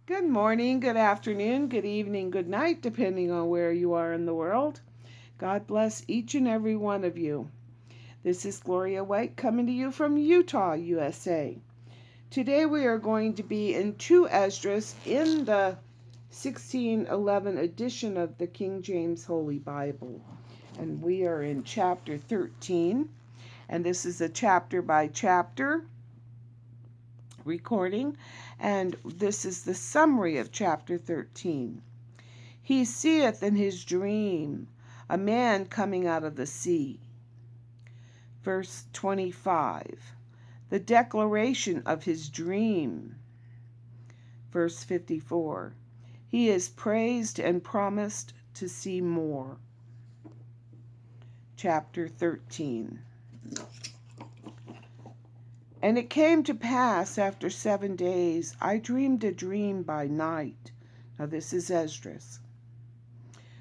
Good morning, good afternoon, good evening, good night, depending on where you are in the world. God bless each and every one of you. This is Gloria White coming to you from Utah, USA. Today we are going to be in 2 Esdras in the 1611 edition of the King James Holy Bible. And we are in chapter 13. And this is a chapter by chapter recording, and this is the summary of chapter 13. He seeth in his dream a man coming out of the sea. Verse 25, the declaration of his dream. Verse 54, he is praised and promised to see more. Chapter 13. And it came to pass after 7 days, I dreamed a dream by night. Now this is Esdras.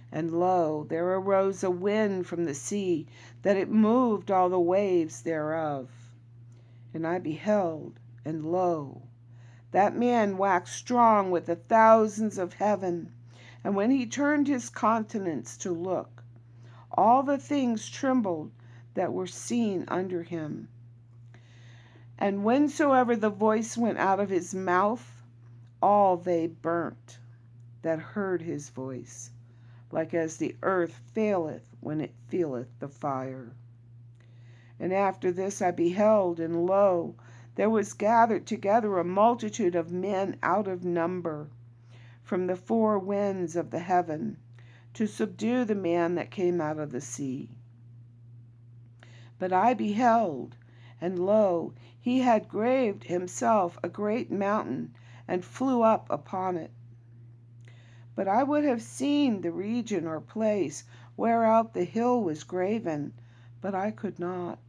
And lo, there arose a wind from the sea, that it moved all the waves thereof. And I beheld, and lo, that man waxed strong with the thousands of heaven. And when he turned his countenance to look, all the things trembled that were seen under him. And whensoever the voice went out of his mouth, all they burnt that heard his voice, like as the earth faileth when it feeleth the fire. And after this I beheld, and lo, there was gathered together a multitude of men out of number, from the four winds of the heaven, to subdue the man that came out of the sea. But I beheld, and lo, he had graved himself a great mountain, and flew up upon it. But I would have seen the region or place whereout the hill was graven, but I could not.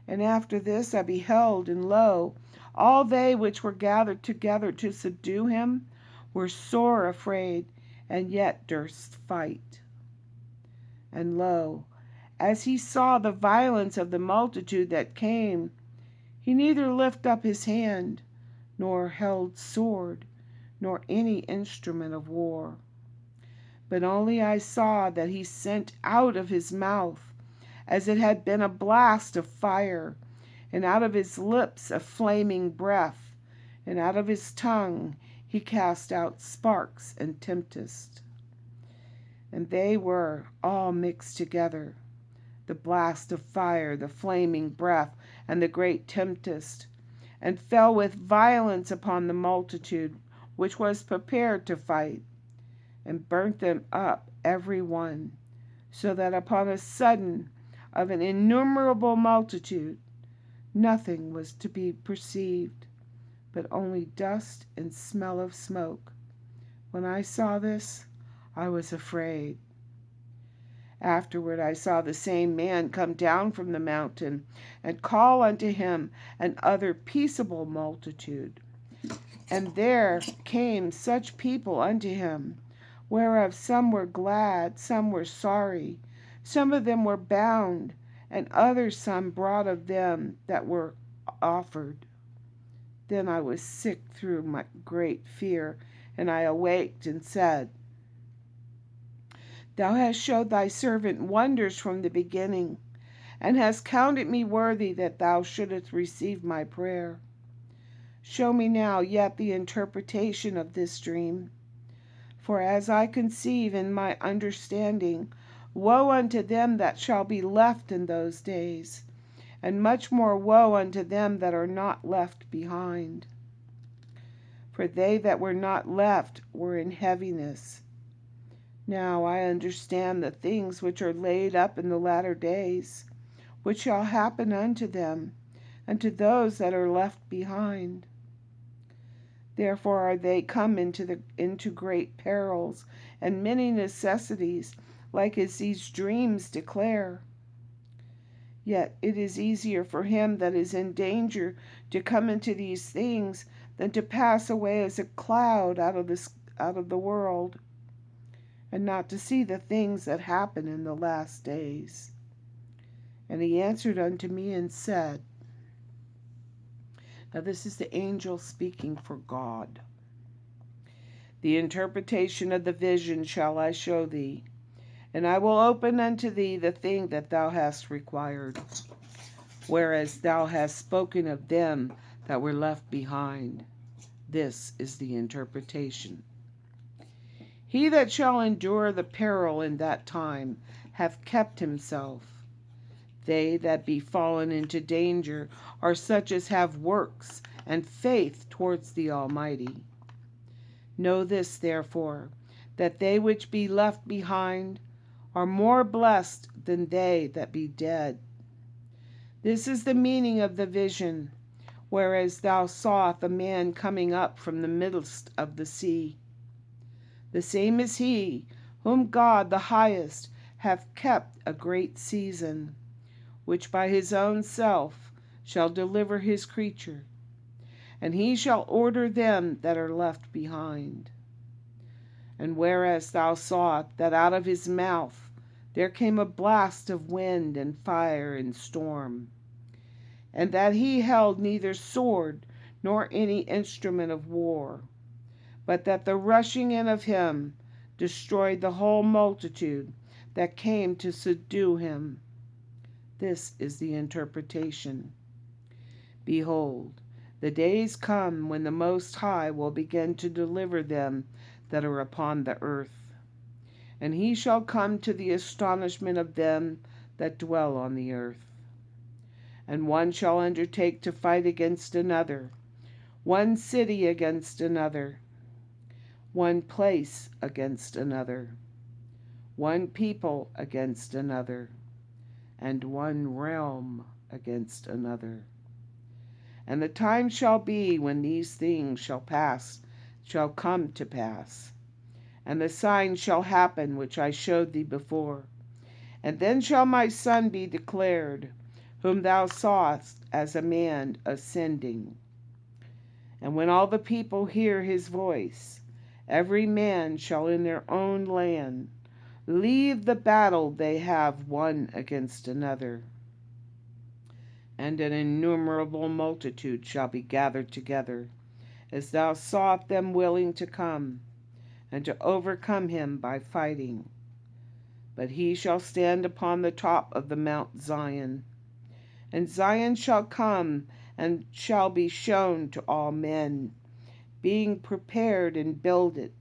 And after this I beheld, and lo, all they which were gathered together to subdue him were sore afraid, and yet durst fight. And lo, as he saw the violence of the multitude that came, he neither lifted up his hand, nor held sword, nor any instrument of war. But only I saw that he sent out of his mouth, as it had been a blast of fire, and out of his lips a flaming breath, and out of his tongue he cast out sparks and tempest. And they were all mixed together, the blast of fire, the flaming breath, and the great tempest, and fell with violence upon the multitude which was prepared to fight, and burnt them up every one, so that upon a sudden of an innumerable multitude nothing was to be perceived, but only dust and smell of smoke. When I saw this, I was afraid. Afterward I saw the same man come down from the mountain, and call unto him an other peaceable multitude. And there came such people unto him, whereof some were glad, some were sorry, some of them were bound, and others some brought of them that were offered. Then I was sick through my great fear, and I awaked and said, Thou hast showed thy servant wonders from the beginning, and hast counted me worthy that thou shouldest receive my prayer. Show me now yet the interpretation of this dream. For as I conceive in my understanding, woe unto them that shall be left in those days, and much more woe unto them that are not left behind. For they that were not left were in heaviness. Now I understand the things which are laid up in the latter days, which shall happen unto them, and to those that are left behind. Therefore are they come into great perils, and many necessities, like as these dreams declare. Yet it is easier for him that is in danger to come into these things than to pass away as a cloud out of the world, and not to see the things that happen in the last days. And he answered unto me and said, now this is the angel speaking for God. The interpretation of the vision shall I show thee, and I will open unto thee the thing that thou hast required, whereas thou hast spoken of them that were left behind. This is the interpretation. He that shall endure the peril in that time hath kept himself. They that be fallen into danger are such as have works and faith towards the Almighty. Know this, therefore, that they which be left behind are more blessed than they that be dead. This is the meaning of the vision, whereas thou sawest a man coming up from the midst of the sea. The same is he, whom God the highest hath kept a great season, which by his own self shall deliver his creature, and he shall order them that are left behind. And whereas thou sawest that out of his mouth there came a blast of wind and fire and storm, and that he held neither sword nor any instrument of war, but that the rushing in of him destroyed the whole multitude that came to subdue him. This is the interpretation. Behold, the days come when the Most High will begin to deliver them that are upon the earth. And he shall come to the astonishment of them that dwell on the earth. And one shall undertake to fight against another, one city against another, one place against another, one people against another, and one realm against another. And the time shall be when these things shall come to pass. And the sign shall happen which I showed thee before. And then shall my Son be declared, whom thou sawest as a man ascending. And when all the people hear his voice, every man shall in their own land leave the battle they have one against another. And an innumerable multitude shall be gathered together, as thou sawest them willing to come, and to overcome him by fighting. But he shall stand upon the top of the Mount Zion, and Zion shall come and shall be shown to all men, being prepared and builded,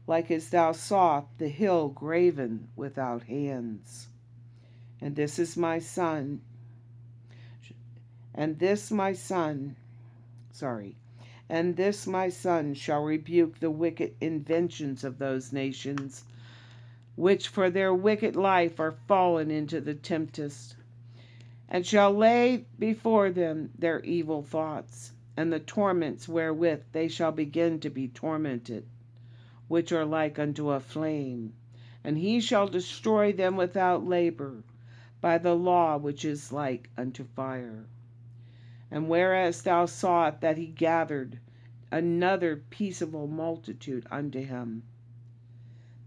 like as thou sawest the hill graven without hands. And this is my son, and this my son shall rebuke the wicked inventions of those nations, which for their wicked life are fallen into the tempest, and shall lay before them their evil thoughts, and the torments wherewith they shall begin to be tormented, which are like unto a flame, and he shall destroy them without labor, by the law which is like unto fire. And whereas thou sawest that he gathered another peaceable multitude unto him,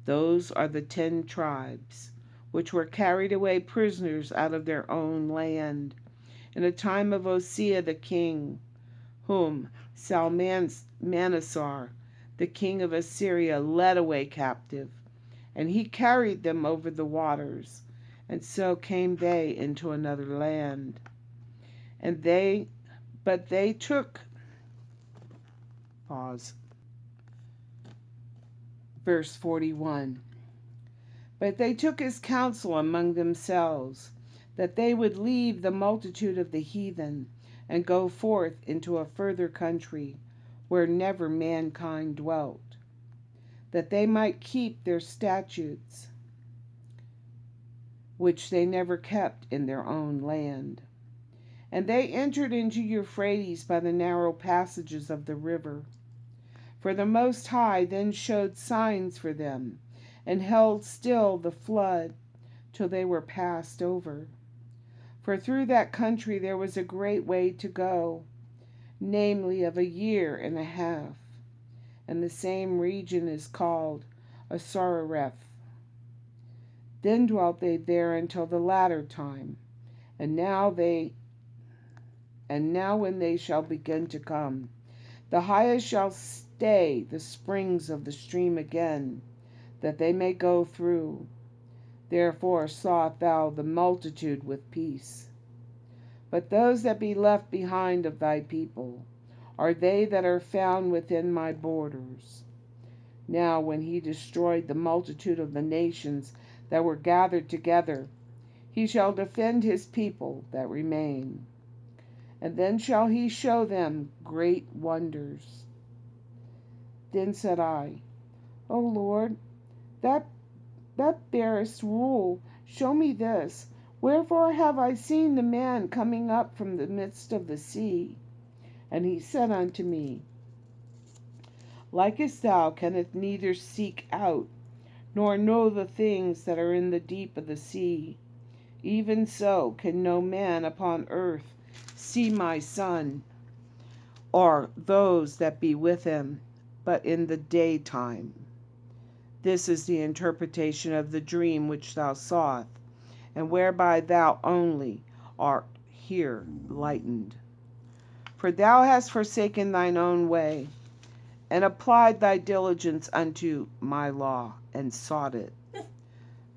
those are the 10 tribes, which were carried away prisoners out of their own land, in a time of Hosea the king, whom Salmanasar, the king of Assyria, led away captive, and he carried them over the waters, and so came they into another land. But they took, verse 41, but they took his counsel among themselves, that they would leave the multitude of the heathen, and go forth into a further country, where never mankind dwelt, that they might keep their statutes, which they never kept in their own land. And they entered into Euphrates by the narrow passages of the river. For the Most High then showed signs for them, and held still the flood, till they were passed over. For through that country there was a great way to go, namely of 1.5 years, and the same region is called Asarareth. Then dwelt they there until the latter time, and now when they shall begin to come, the highest shall day the springs of the stream again, that they may go through. Therefore sawest thou the multitude with peace. But those that be left behind of thy people are they that are found within my borders. Now when he destroyed the multitude of the nations that were gathered together, he shall defend his people that remain. And then shall he show them great wonders. Then said I, O Lord, that bearest rule, show me this. Wherefore have I seen the man coming up from the midst of the sea? And he said unto me, Likest thou canst neither seek out, nor know the things that are in the deep of the sea. Even so can no man upon earth see my Son, or those that be with him, but in the daytime. This is the interpretation of the dream which thou sawest, and whereby thou only art here lightened. For thou hast forsaken thine own way, and applied thy diligence unto my law, and sought it.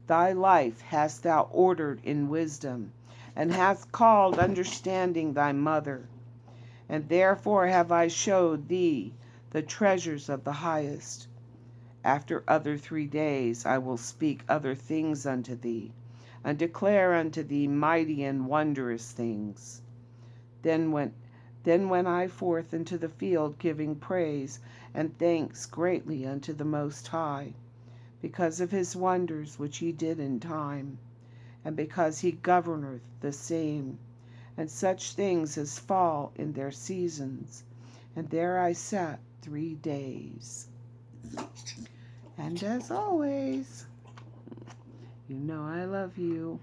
Thy life hast thou ordered in wisdom, and hast called understanding thy mother. And therefore have I showed thee the treasures of the highest. After other 3 days I will speak other things unto thee, and declare unto thee mighty and wondrous things. Then went I forth into the field, giving praise and thanks greatly unto the Most High, because of his wonders which he did in time, and because he governeth the same, and such things as fall in their seasons. And there I sat 3 days. And as always, you know I love you.